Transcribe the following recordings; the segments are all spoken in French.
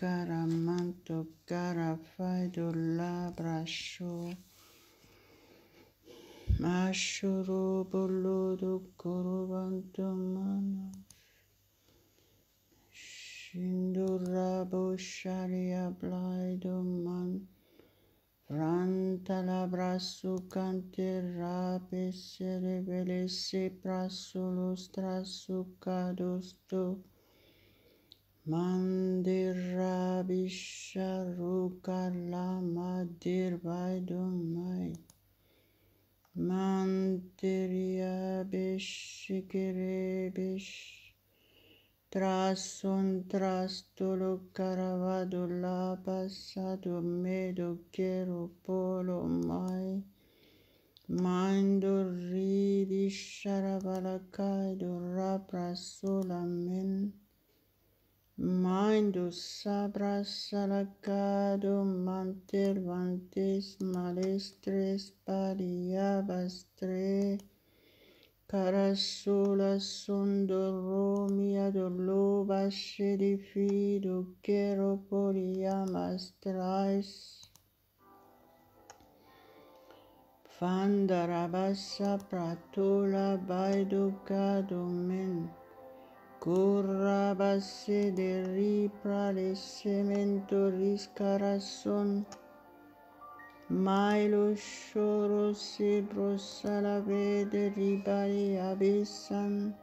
caramanto carafaido labrascio mashuru boludo corobanto mano shindurabo sharia blaido man Franta labrasu cante rape cerebele se prasulus trasucados tu Mandir Bisharuka Lama Dirvaidumai Mantiria Bishikire Bish Trasun Trastulu Caravado La Pasado Medo Kero Polo Mai Minduri Bisharabalakaido Raprasula Min Mindus sabras salacado mantervantes malestres pariabastre carasula sundoromia doloba shedifido keroporiamastrais fandarabasa pratola baiducadomen Currabase de ripra de cementoris carason Mailo shoro cibros salave de ribari abisan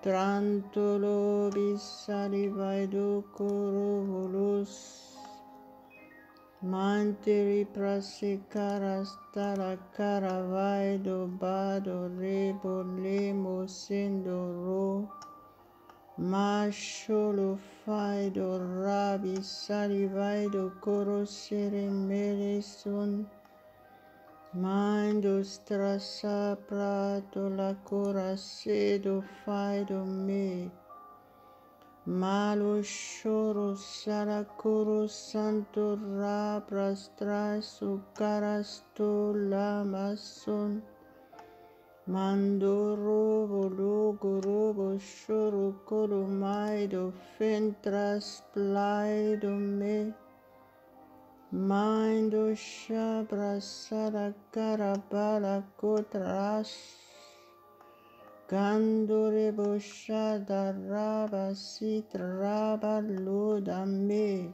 Trantolo bisalivaido corovolus Manteri prasecaras tala caravaido bado rebo lemo sendoro Masholo faido rabi salivaido corosere mereson Mando strasa prato la coracedo faido me Malo shoro saracoro santo rabras traso carasto la mason Mando robo logo robo shoro colomaido fentras plaido me Mando shabra sara carabala cotras Gandore boshada raba sit raba loda me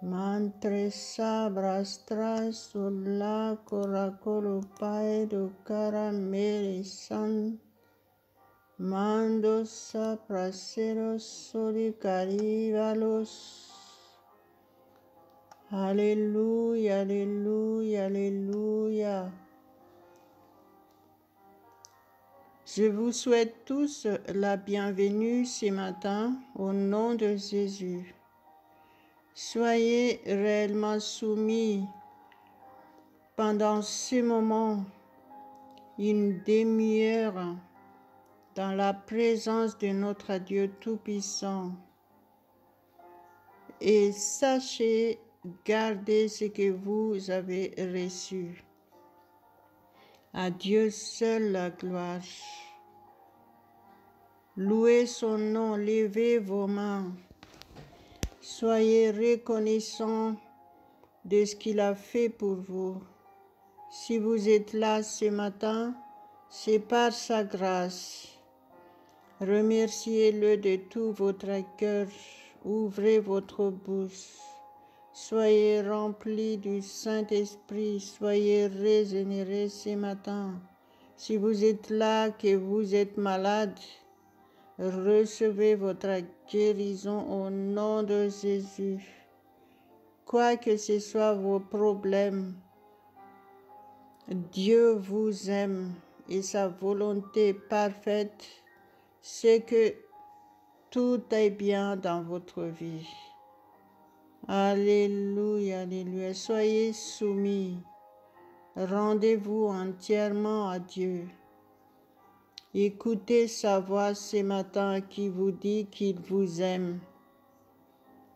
Mantre sabras traso la coracolo paido carameli san Mando sapraseros solicarivalos Alléluia, Alléluia, Alléluia. Je vous souhaite tous la bienvenue ce matin au nom de Jésus. Soyez réellement soumis pendant ce moment, une demi-heure, dans la présence de notre Dieu Tout-Puissant. Et sachez garder ce que vous avez reçu. À Dieu seul la gloire. Louez son nom, levez vos mains. Soyez reconnaissants de ce qu'il a fait pour vous. Si vous êtes là ce matin, c'est par sa grâce. Remerciez-le de tout votre cœur. Ouvrez votre bouche. Soyez remplis du Saint-Esprit. Soyez régénérés ce matin. Si vous êtes là, que vous êtes malade, recevez votre guérison au nom de Jésus. Quoi que ce soit vos problèmes, Dieu vous aime et sa volonté parfaite, c'est que tout est bien dans votre vie. Alléluia, Alléluia. Soyez soumis. Rendez-vous entièrement à Dieu. Écoutez sa voix ce matin qui vous dit qu'il vous aime.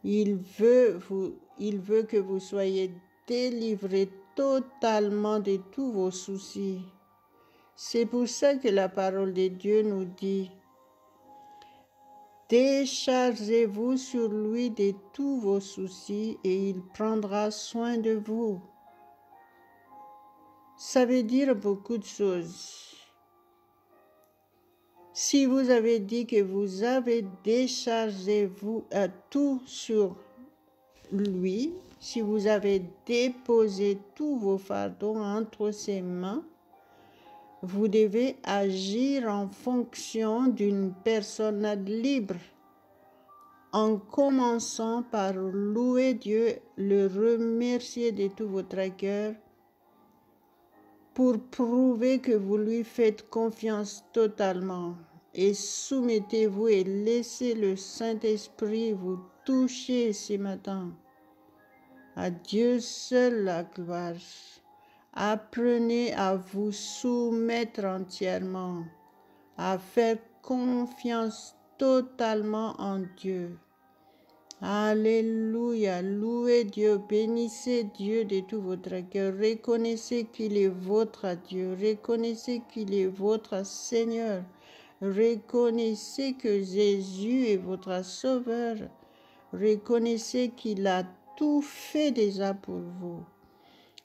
Il veut que vous soyez délivrés totalement de tous vos soucis. C'est pour ça que la parole de Dieu nous dit Déchargez-vous sur lui de tous vos soucis et il prendra soin de vous. Ça veut dire beaucoup de choses. Si vous avez dit que vous avez déchargé tout sur lui, si vous avez déposé tous vos fardeaux entre ses mains, vous devez agir en fonction d'une personne libre, en commençant par louer Dieu, le remercier de tout votre cœur, pour prouver que vous lui faites confiance totalement. Et soumettez-vous et laissez le Saint-Esprit vous toucher ce matin. À Dieu seul la gloire. Apprenez à vous soumettre entièrement, à faire confiance totalement en Dieu. Alléluia, louez Dieu, bénissez Dieu de tout votre cœur, reconnaissez qu'il est votre Dieu, reconnaissez qu'il est votre Seigneur, reconnaissez que Jésus est votre Sauveur, reconnaissez qu'il a tout fait déjà pour vous.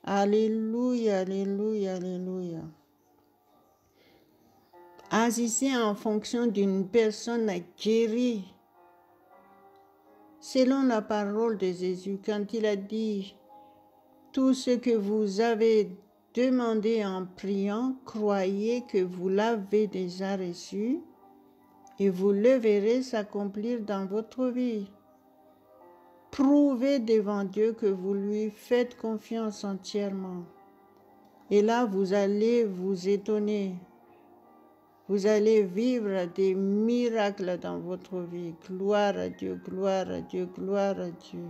Alléluia, alléluia, alléluia. Agissez en fonction d'une personne guérie. Selon la parole de Jésus, quand il a dit « Tout ce que vous avez demandé en priant, croyez que vous l'avez déjà reçu et vous le verrez s'accomplir dans votre vie. » Prouvez devant Dieu que vous lui faites confiance entièrement. Et là, vous allez vous étonner. Vous allez vivre des miracles dans votre vie. Gloire à Dieu, gloire à Dieu, gloire à Dieu.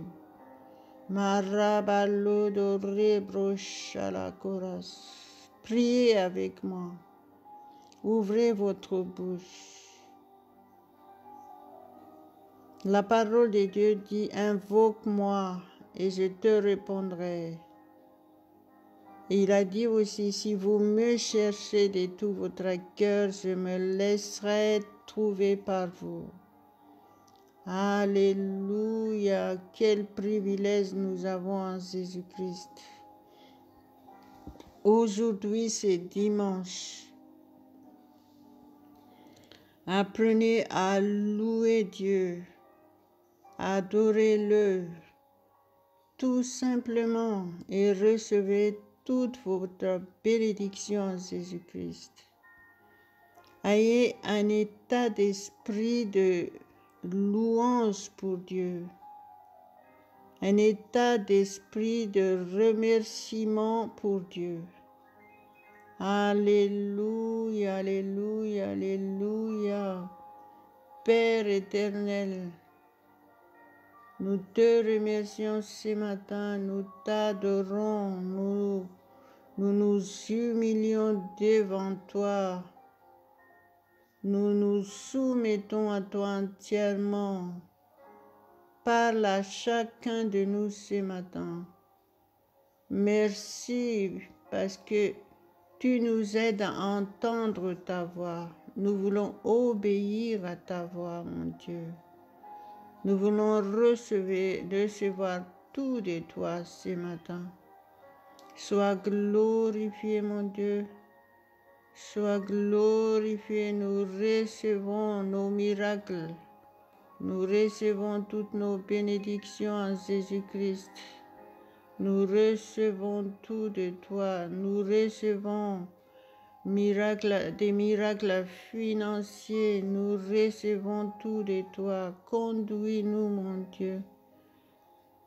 Priez avec moi. Ouvrez votre bouche. La parole de Dieu dit, invoque-moi et je te répondrai. Et il a dit aussi, si vous me cherchez de tout votre cœur, je me laisserai trouver par vous. Alléluia, quel privilège nous avons en Jésus-Christ. Aujourd'hui, c'est dimanche. Apprenez à louer Dieu, adorez-le, tout simplement, et recevez toute votre bénédiction en Jésus-Christ. Ayez un état d'esprit de louange pour Dieu, un état d'esprit de remerciement pour Dieu. Alléluia, alléluia, alléluia. Père éternel, nous te remercions ce matin, nous t'adorons, nous nous humilions devant toi. Nous nous soumettons à toi entièrement. Parle à chacun de nous ce matin. Merci parce que tu nous aides à entendre ta voix. Nous voulons obéir à ta voix, mon Dieu. Nous voulons recevoir tout de toi ce matin. Sois glorifié, mon Dieu. Sois glorifié, nous recevons nos miracles. Nous recevons toutes nos bénédictions en Jésus-Christ. Nous recevons tout de toi. Nous recevons des miracles financiers. Nous recevons tout de toi. Conduis-nous, mon Dieu.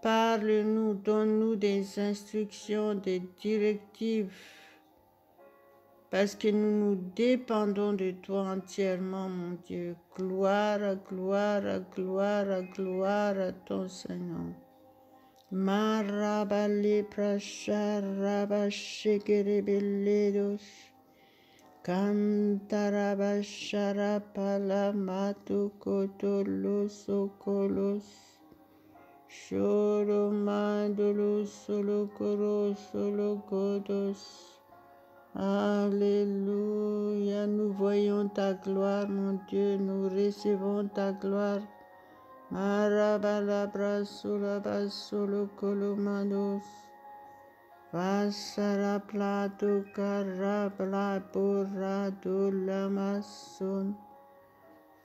Parle-nous, donne-nous des instructions, des directives. Parce que nous nous dépendons de toi entièrement, mon Dieu. Gloire, gloire, gloire, gloire à ton Seigneur. Marabale prasharaba shekerebeledos. Kantarabasharapala matukotolos okolos. Shoromandolos solokoros solokodos. Alléluia, nous voyons ta gloire, mon Dieu, nous recevons ta gloire. Marabalabra sulaba solo colomanos. Vasara plato carabla borrado lamason.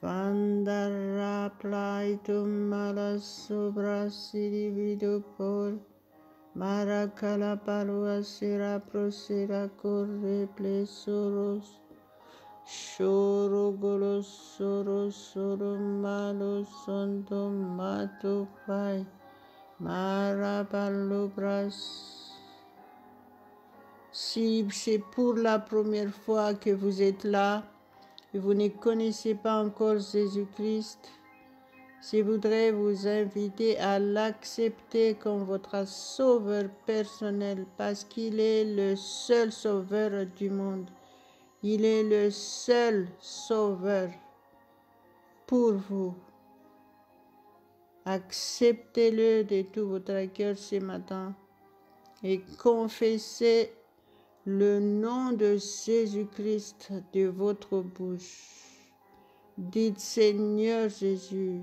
Vandara plaitum malas sobra sirivido por. Maracala palua sera prosera corre plesoros. Shoro golos soros soro malos sondo mato fai. Marapalobras. Si c'est pour la première fois que vous êtes là et vous ne connaissez pas encore Jésus-Christ, je voudrais vous inviter à l'accepter comme votre sauveur personnel parce qu'il est le seul sauveur du monde. Il est le seul sauveur pour vous. Acceptez-le de tout votre cœur ce matin et confessez le nom de Jésus-Christ de votre bouche. Dites, Seigneur Jésus,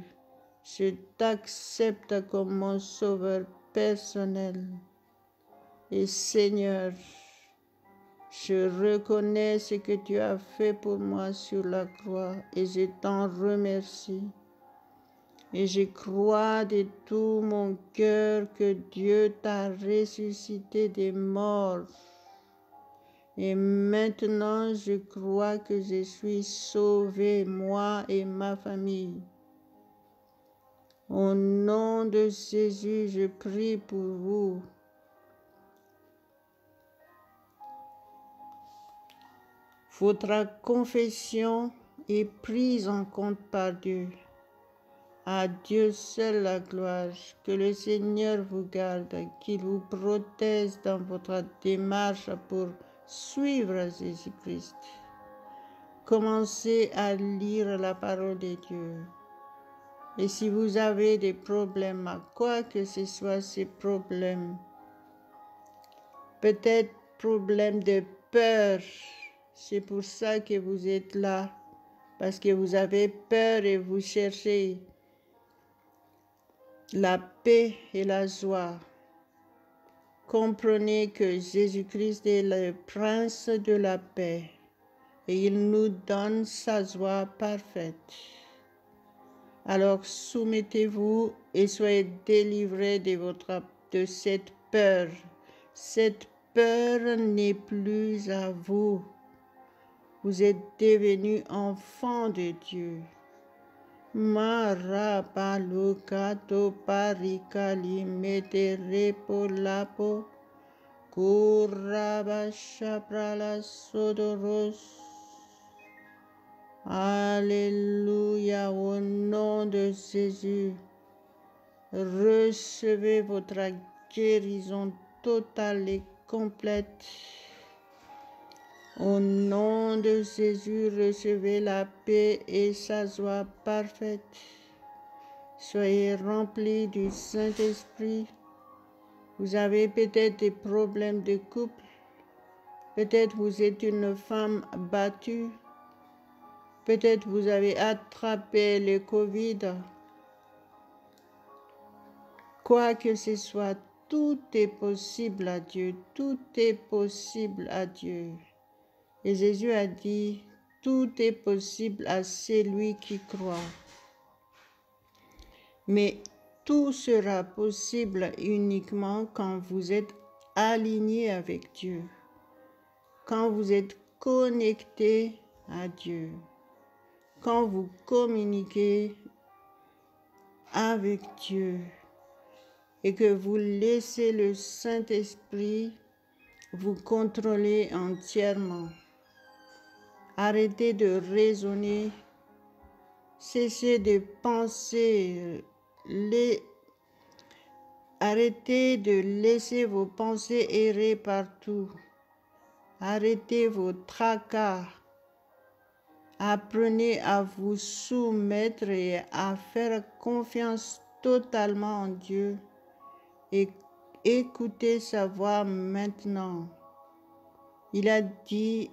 je t'accepte comme mon sauveur personnel. Et Seigneur, je reconnais ce que tu as fait pour moi sur la croix et je t'en remercie. Et je crois de tout mon cœur que Dieu t'a ressuscité des morts. Et maintenant, je crois que je suis sauvé, moi et ma famille. Au nom de Jésus, je prie pour vous. Votre confession est prise en compte par Dieu. À Dieu seul la gloire, que le Seigneur vous garde, qu'il vous protège dans votre démarche pour suivre Jésus-Christ. Commencez à lire la parole de Dieu. Et si vous avez des problèmes, à quoi que ce soit ces problèmes, peut-être problème de peur, c'est pour ça que vous êtes là, parce que vous avez peur et vous cherchez la paix et la joie. Comprenez que Jésus-Christ est le prince de la paix et il nous donne sa joie parfaite. Alors soumettez-vous et soyez délivrés de cette peur. Cette peur n'est plus à vous. Vous êtes devenus enfants de Dieu. Marabalukato parikali metere polapo kurabashaprala sodoros. Alléluia, au nom de Jésus, recevez votre guérison totale et complète. Au nom de Jésus, recevez la paix et sa joie parfaite. Soyez remplis du Saint-Esprit. Vous avez peut-être des problèmes de couple. Peut-être vous êtes une femme battue. Peut-être vous avez attrapé le Covid. Quoi que ce soit, tout est possible à Dieu. Tout est possible à Dieu. Et Jésus a dit, tout est possible à celui qui croit. Mais tout sera possible uniquement quand vous êtes aligné avec Dieu, quand vous êtes connecté à Dieu, quand vous communiquez avec Dieu et que vous laissez le Saint-Esprit vous contrôler entièrement. Arrêtez de raisonner, cessez de penser, arrêtez de laisser vos pensées errer partout. Arrêtez vos tracas. Apprenez à vous soumettre et à faire confiance totalement en Dieu et écoutez sa voix maintenant. Il a dit,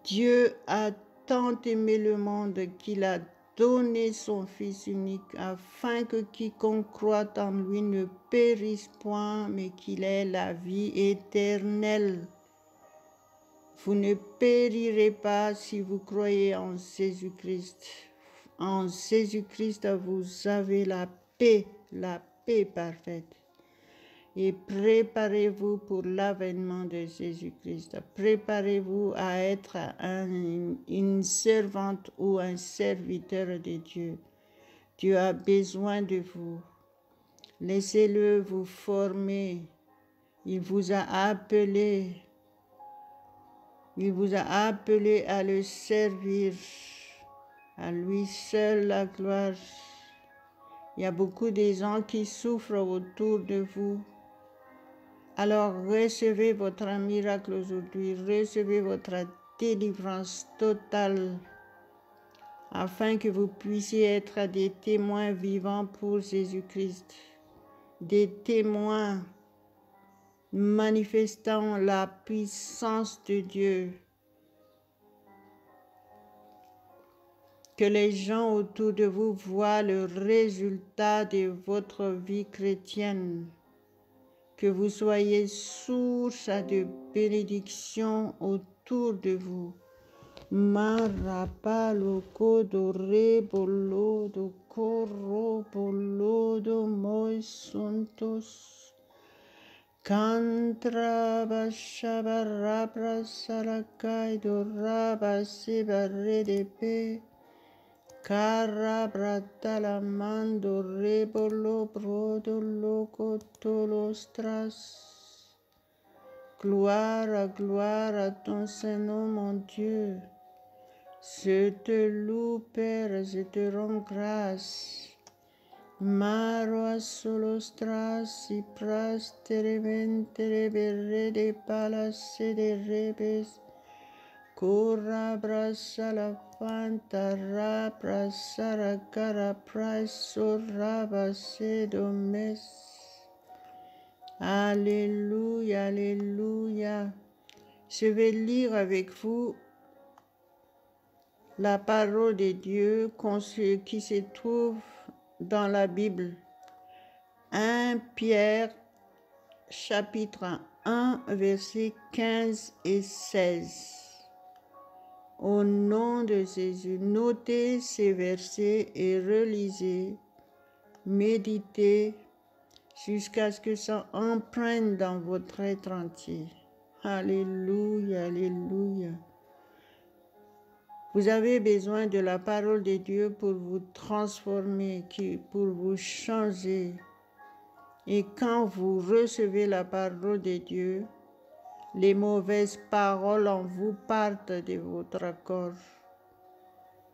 Dieu a tant aimé le monde qu'il a donné son Fils unique afin que quiconque croit en lui ne périsse point, mais qu'il ait la vie éternelle. Vous ne périrez pas si vous croyez en Jésus-Christ. En Jésus-Christ, vous avez la paix parfaite. Et préparez-vous pour l'avènement de Jésus-Christ. Préparez-vous à être une servante ou un serviteur de Dieu. Dieu a besoin de vous. Laissez-le vous former. Il vous a appelé. Il vous a appelé à le servir. À lui seul la gloire. Il y a beaucoup de gens qui souffrent autour de vous. Alors recevez votre miracle aujourd'hui, recevez votre délivrance totale afin que vous puissiez être des témoins vivants pour Jésus-Christ, des témoins manifestant la puissance de Dieu. Que les gens autour de vous voient le résultat de votre vie chrétienne. Que vous soyez source de bénédiction autour de vous. Marapalo kodore bolo do koro bolo do moisuntos. Kantra bashabarabra salakai do rabasibare de pe. Carabratalamando rebolo brodo loco tolostras. Gloire à ton Saint-Nom, mon Dieu. Je te loue, Père, je te rends grâce. Maro solostras y pras teremente rebere de palas de rebes. Corra brasa la fanta rabra sara cara praso rabase domes. Alléluia, alléluia. Je vais lire avec vous la parole de Dieu qui se trouve dans la Bible. 1 Pierre chapitre 1 versets 15 et 16. Au nom de Jésus, notez ces versets et relisez, méditez jusqu'à ce que ça emprunte dans votre être entier. Alléluia, alléluia. Vous avez besoin de la parole de Dieu pour vous transformer, pour vous changer. Et quand vous recevez la parole de Dieu, les mauvaises paroles en vous partent de votre corps.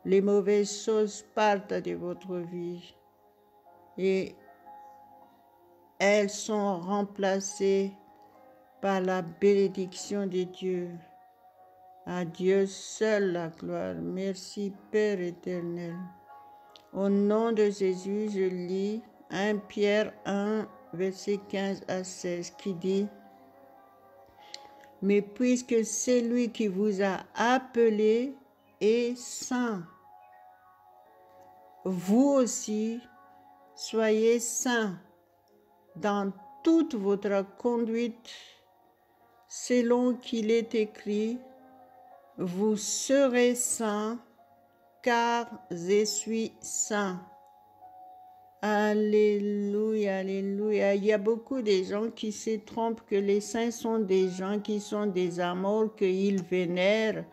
Les mauvaises choses partent de votre vie. Et elles sont remplacées par la bénédiction de Dieu. À Dieu seul la gloire. Merci Père éternel. Au nom de Jésus, je lis 1 Pierre 1, verset 15 à 16 qui dit: mais puisque c'est lui qui vous a appelé est saint, vous aussi soyez saints dans toute votre conduite, selon qu'il est écrit, vous serez saints, car je suis saint. Alléluia, alléluia. Il y a beaucoup de gens qui se trompent que les saints sont des gens qui sont des amours qu'ils vénèrent.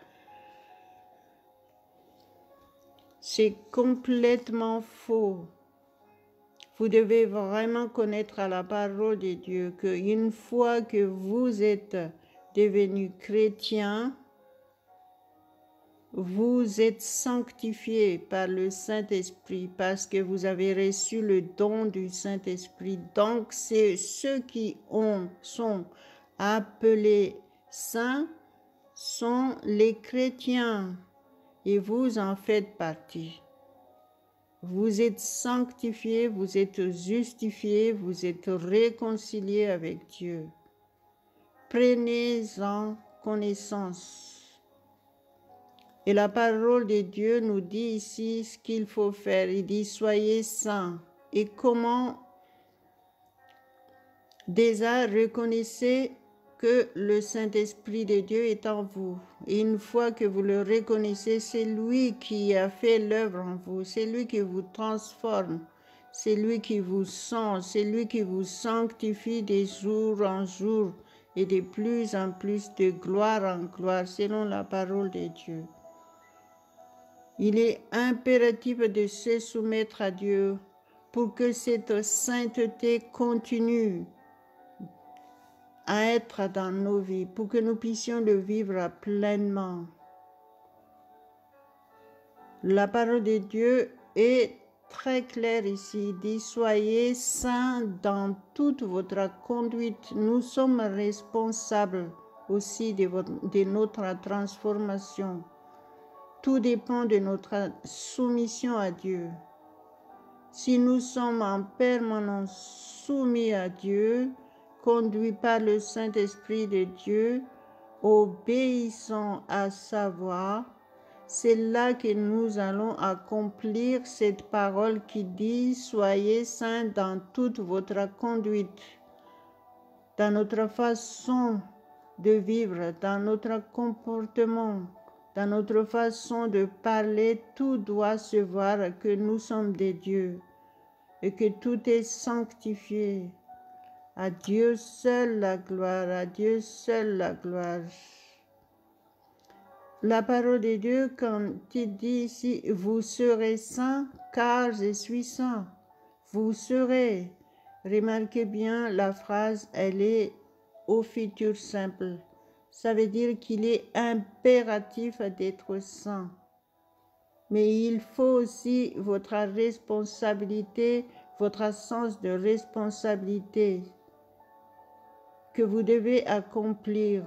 C'est complètement faux. Vous devez vraiment connaître la parole de Dieu qu'une fois que vous êtes devenu chrétien, vous êtes sanctifiés par le Saint-Esprit parce que vous avez reçu le don du Saint-Esprit. Donc, c'est ceux qui sont appelés saints sont les chrétiens et vous en faites partie. Vous êtes sanctifiés, vous êtes justifiés, vous êtes réconciliés avec Dieu. prenez-en connaissance. Et la parole de Dieu nous dit ici ce qu'il faut faire. Il dit, soyez saints. Et comment? Déjà, reconnaissez que le Saint-Esprit de Dieu est en vous. Et une fois que vous le reconnaissez, c'est lui qui a fait l'œuvre en vous. C'est lui qui vous transforme. C'est lui qui vous sent. C'est lui qui vous sanctifie de jour en jour et de plus en plus de gloire en gloire, selon la parole de Dieu. Il est impératif de se soumettre à Dieu pour que cette sainteté continue à être dans nos vies, pour que nous puissions le vivre pleinement. La parole de Dieu est très claire ici. Il dit, soyez saints dans toute votre conduite. Nous sommes responsables aussi de notre transformation. Tout dépend de notre soumission à Dieu. Si nous sommes en permanence soumis à Dieu, conduits par le Saint-Esprit de Dieu, obéissant à sa voix, c'est là que nous allons accomplir cette parole qui dit « Soyez saints dans toute votre conduite », dans notre façon de vivre, dans notre comportement, dans notre façon de parler. Tout doit se voir que nous sommes des dieux et que tout est sanctifié. À Dieu seul la gloire, à Dieu seul la gloire. La parole de Dieu, quand il dit ici, vous serez saints, car je suis saint. Vous serez. Remarquez bien la phrase, elle est au futur simple. Ça veut dire qu'il est impératif d'être saint. Mais il faut aussi votre responsabilité, votre sens de responsabilité que vous devez accomplir.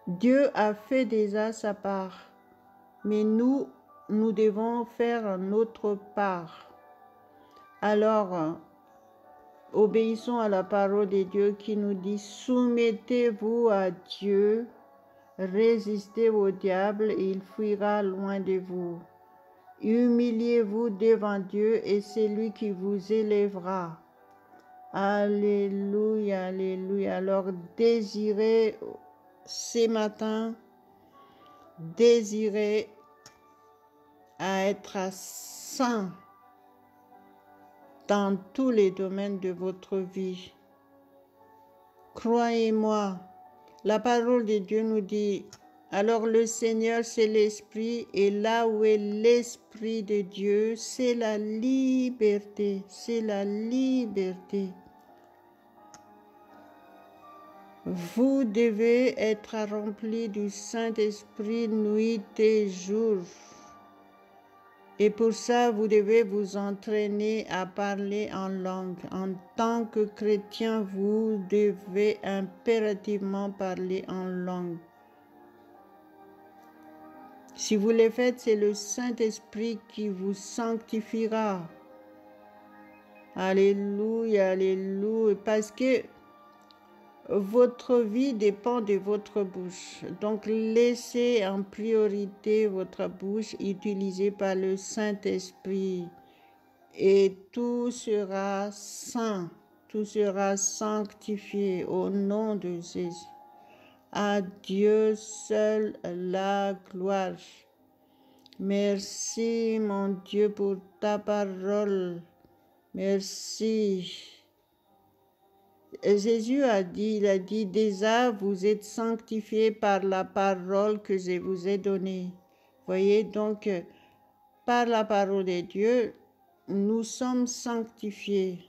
Dieu a fait déjà sa part, mais nous devons faire notre part. Alors, obéissons à la parole de Dieu qui nous dit « Soumettez-vous à Dieu, résistez au diable et il fuira loin de vous. Humiliez-vous devant Dieu et c'est lui qui vous élèvera. » Alléluia, alléluia. Alors désirez ce matin, désirez à être saint dans tous les domaines de votre vie. Croyez-moi, la parole de Dieu nous dit, alors le Seigneur c'est l'Esprit et là où est l'Esprit de Dieu, c'est la liberté, c'est la liberté. Vous devez être remplis du Saint-Esprit nuit et jour. Et pour ça, vous devez vous entraîner à parler en langue. En tant que chrétien, vous devez impérativement parler en langue. Si vous le faites, c'est le Saint-Esprit qui vous sanctifiera. Alléluia, alléluia. Parce que votre vie dépend de votre bouche. Donc, laissez en priorité votre bouche utilisée par le Saint-Esprit. Et tout sera saint, tout sera sanctifié au nom de Jésus. À Dieu seul la gloire. Merci, mon Dieu, pour ta parole. Merci. Jésus a dit, déjà, vous êtes sanctifiés par la parole que je vous ai donnée. Voyez, donc, par la parole de Dieu, nous sommes sanctifiés.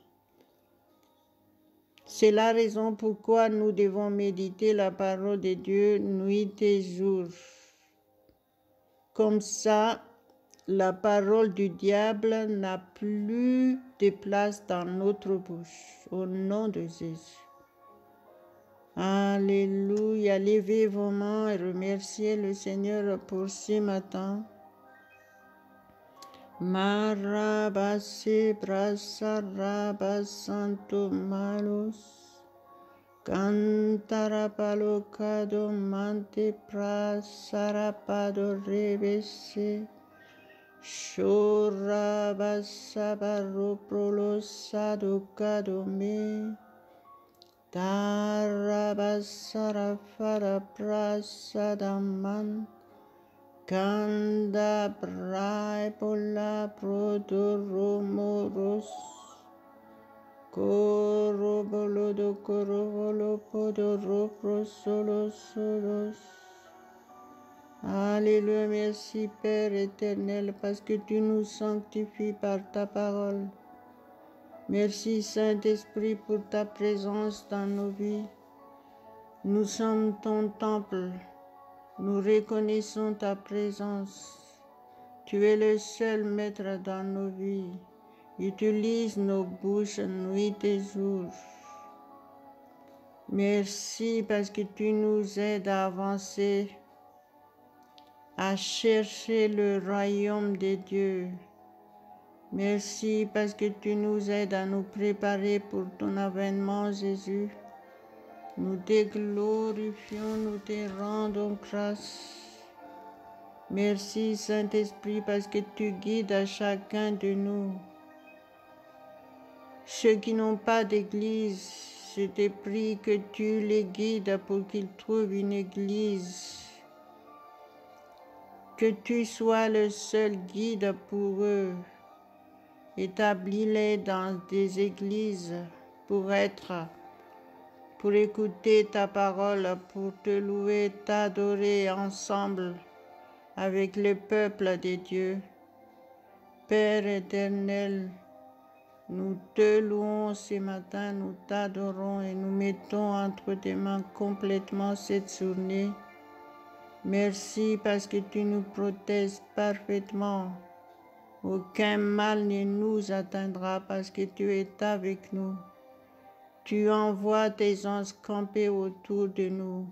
C'est la raison pourquoi nous devons méditer la parole de Dieu nuit et jour. Comme ça, la parole du diable n'a plus de place dans notre bouche. Au nom de Jésus. Alléluia. Levez vos mains et remerciez le Seigneur pour ce matin. Marabase brasarabasanto malos. Cantarapalocado mante prasarapado rebese. Shurabasabaroprolosado kadome. Tarabasarafara prasadaman. Kanda braipola prodoromoros. Korobolodo korobolo podoro solos. Alléluia, merci Père éternel, parce que tu nous sanctifies par ta parole. Merci Saint-Esprit pour ta présence dans nos vies. Nous sommes ton temple. Nous reconnaissons ta présence. Tu es le seul maître dans nos vies. Utilise nos bouches nuit et jour. Merci parce que tu nous aides à avancer, à chercher le royaume de Dieu. Merci parce que tu nous aides à nous préparer pour ton avènement, Jésus. Nous te glorifions, nous te rendons grâce. Merci, Saint-Esprit, parce que tu guides à chacun de nous. Ceux qui n'ont pas d'église, je te prie que tu les guides pour qu'ils trouvent une église. Que tu sois le seul guide pour eux. Établis-les dans des églises pour écouter ta parole, pour te louer, t'adorer ensemble avec le peuple de Dieu. Père éternel, nous te louons ce matin, nous t'adorons et nous mettons entre tes mains complètement cette journée. Merci parce que tu nous protèges parfaitement. Aucun mal ne nous atteindra parce que tu es avec nous. Tu envoies tes anges camper autour de nous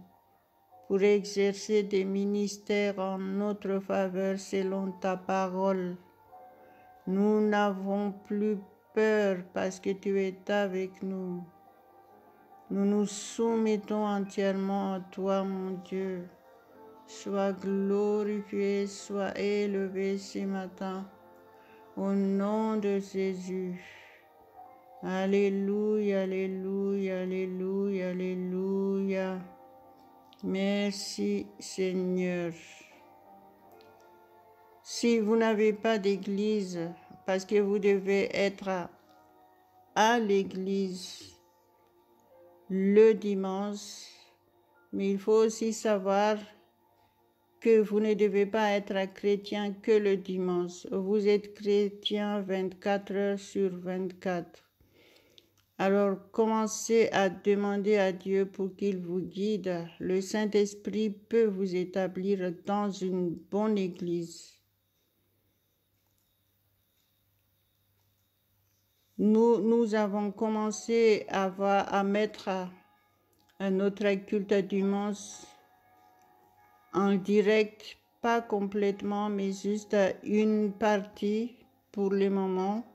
pour exercer des ministères en notre faveur selon ta parole. Nous n'avons plus peur parce que tu es avec nous. Nous nous soumettons entièrement à toi, mon Dieu. Sois glorifié, sois élevé ce matin. Au nom de Jésus. Alléluia, alléluia, alléluia, alléluia. Merci Seigneur. Si vous n'avez pas d'église, parce que vous devez être à l'église le dimanche, mais il faut aussi savoir que vous ne devez pas être chrétien que le dimanche. Vous êtes chrétien 24 heures sur 24. Alors, commencez à demander à Dieu pour qu'il vous guide. Le Saint-Esprit peut vous établir dans une bonne église. Nous avons commencé à mettre notre culte dimanche en direct, pas complètement, mais juste une partie pour le moment.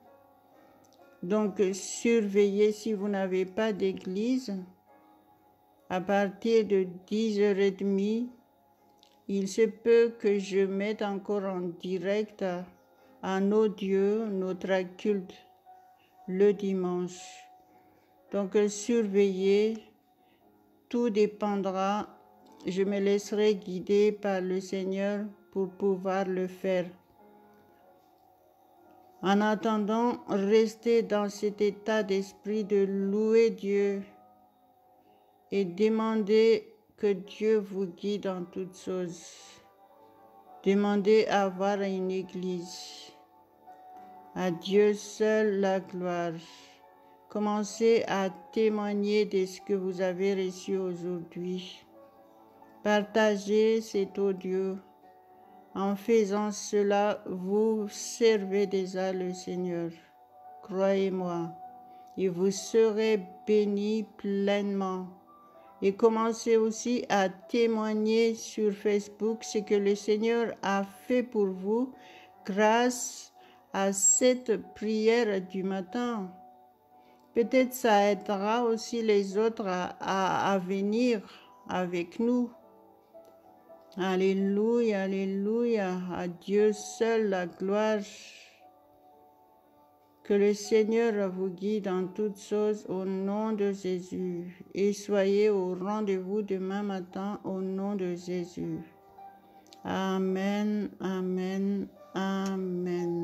Donc, surveillez si vous n'avez pas d'église. À partir de 10h30, il se peut que je mette encore en direct en audio notre culte le dimanche. Donc, surveillez, tout dépendra. Je me laisserai guider par le Seigneur pour pouvoir le faire. En attendant, restez dans cet état d'esprit de louer Dieu et demandez que Dieu vous guide en toutes choses. Demandez à avoir une église. À Dieu seul la gloire. Commencez à témoigner de ce que vous avez reçu aujourd'hui. Partagez cet audio. En faisant cela, vous servez déjà le Seigneur. Croyez-moi, et vous serez bénis pleinement. Et commencez aussi à témoigner sur Facebook ce que le Seigneur a fait pour vous grâce à cette prière du matin. Peut-être ça aidera aussi les autres à venir avec nous. Alléluia, alléluia, à Dieu seul la gloire. Que le Seigneur vous guide en toutes choses au nom de Jésus. Et soyez au rendez-vous demain matin au nom de Jésus. Amen, amen, amen.